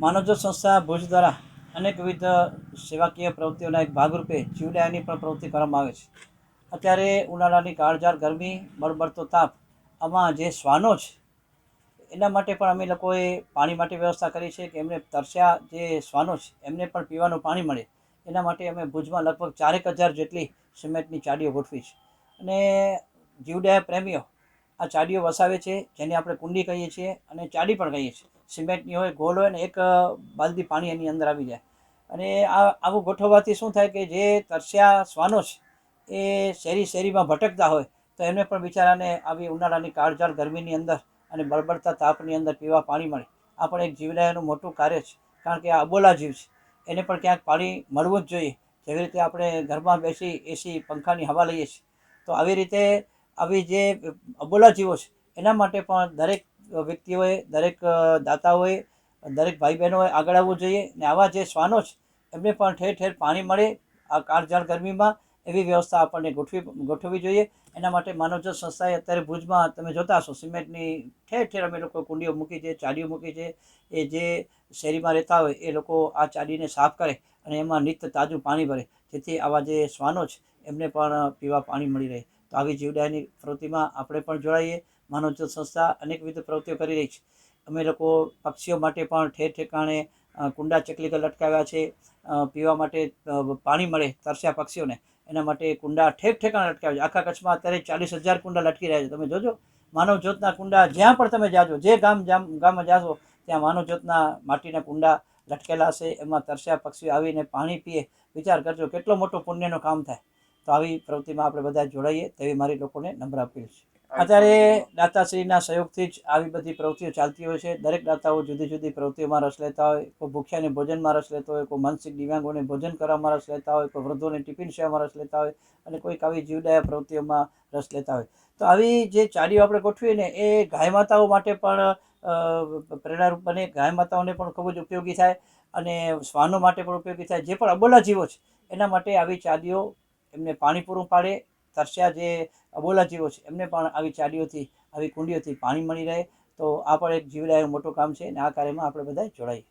માનવજ્યોત સંસ્થા ભુજ દ્વારા અનેકવિધ સેવાકીય પ્રવૃત્તિઓના એક ભાગરૂપે જીવદયાની પણ પ્રવૃત્તિ કરવામાં આવે છે. અત્યારે ઉનાળાની કાળઝાળ ગરમી, બળબડતો તાપ, આમાં જે શ્વાનો છે એના માટે પણ અમે લોકોએ પાણી માટે વ્યવસ્થા કરી છે કે એમને તરસ્યા જે શ્વાનો છે એમને પણ પીવાનું પાણી મળે. એના માટે અમે ભુજમાં લગભગ 4,000 જેટલી સિમેન્ટની ચાડીઓ ગોઠવી છે. અને જીવદયા પ્રેમીઓ આ ચાડીઓ વસાવે છે, જેને આપણે કુંડી કહીએ છીએ અને ચાડી પણ કહીએ છીએ. સિમેન્ટની હોય, ગોળ હોય ને એક બાલદી પાણી એની અંદર આવી જાય. અને આવું ગોઠવવાથી શું થાય કે જે તરસ્યા શ્વાનો છે એ શેરીમાં ભટકતા હોય તો એમને પણ બિચારાને આવી ઉનાળાની કાળઝાળ ગરમીની અંદર અને બળબડતા તાપની અંદર પીવા પાણી મળે. આ પણ એક જીવદયાનું મોટું કાર્ય છે, કારણ કે આ અબોલા જીવ છે, એને પણ ક્યાંક પાણી મળવું જ જોઈએ. જેવી રીતે આપણે ઘરમાં બેસી એસી પંખાની હવા લઈએ છીએ, તો આવી રીતે આવી જે અબોલા જીવો છે એના માટે પણ દરેક વ્યક્તિઓએ, દરેક દાતાઓએ, દરેક ભાઈ બહેનોએ આગળ આવવું જોઈએ. ને આવા જે શ્વાનો છે એમને પણ ઠેર ઠેર પાણી મળે આ કાળઝાળ ગરમીમાં, એવી વ્યવસ્થા આપણને ગોઠવવી જોઈએ. એના માટે માનવજ્યોત સંસ્થાએ અત્યારે ભુજમાં તમે જોતા હશો સિમેન્ટની ઠેર ઠેર અમે લોકો કુંડીઓ મૂકી છે, ચાડીઓ મૂકી છે. એ જે શેરીમાં રહેતા હોય એ લોકો આ ચાડીને સાફ કરે અને એમાં નિત્ય તાજું પાણી ભરે, જેથી આવા જે શ્વાનો છે એમને પણ પીવા પાણી મળી રહે. તો આવી જીવદયાની પ્રવૃત્તિમાં આપણે પણ જોડાઈએ. માનવજ્યોત સંસ્થા અનેકવિધ પ્રવૃત્તિઓ કરી રહી છે. અમે લોકો પક્ષીઓ માટે પણ ઠેર ઠેકાણે કુંડા ચકલીઘર લટકાવ્યા છે. પીવા માટે પાણી મળે તરસ્યા પક્ષીઓને, એના માટે કુંડા ઠેક ઠેકાણે લટકાવ્યા છે. આખા કચ્છમાં અત્યારે 40,000 કુંડા લટકી રહ્યા છે. તમે જોજો માનવજ્યોતના કુંડા જ્યાં પણ તમે જાજો, જે ગામમાં જાશો ત્યાં માનવજ્યોતના માટીના કુંડા લટકેલા હશે. એમાં તરસ્યા પક્ષીઓ આવીને પાણી પીએ. વિચાર કરજો કેટલો મોટો પુણ્યનું કામ થાય. તો આવી પ્રવૃત્તિમાં આપણે બધા જોડાઈએ તેવી મારી લોકોને નમ્ર અપીલ છે. અત્યારે દાતાશ્રીના સહયોગથી જ આવી બધી પ્રવૃત્તિઓ ચાલતી હોય છે. દરેક દાતાઓ જુદી જુદી પ્રવૃત્તિઓમાં રસ લેતા હોય. કોઈ ભૂખ્યાને ભોજનમાં રસ લેતો હોય, કોઈ માનસિક દિવ્યાંગોને ભોજન કરવામાં રસ લેતા હોય, કોઈ વૃદ્ધોને ટિફિન સેવામાં રસ લેતા હોય, અને કોઈક આવી જીવદયા પ્રવૃત્તિઓમાં રસ લેતા હોય. તો આવી જે ચાડીઓ આપણે ગોઠવીએ ને એ ગાય માતાઓ માટે પણ પ્રેરણારૂપ બને. ગાય માતાઓને પણ ખૂબ જ ઉપયોગી થાય અને શ્વાનો માટે પણ ઉપયોગી થાય. જે પણ અબોલા જીવો છે એના માટે આવી ચાડીઓ એમને પાણી પૂરું પાડે. તરસ્યા જે અબોલા જીવો છે એમને પણ આવી ચાડીઓથી, આવી કુંડીઓથી પાણી મળી રહે. તો આ પણ એક જીવદયાનું મોટું કામ છે અને આ કાર્યમાં આપણે બધા જોડાઈએ.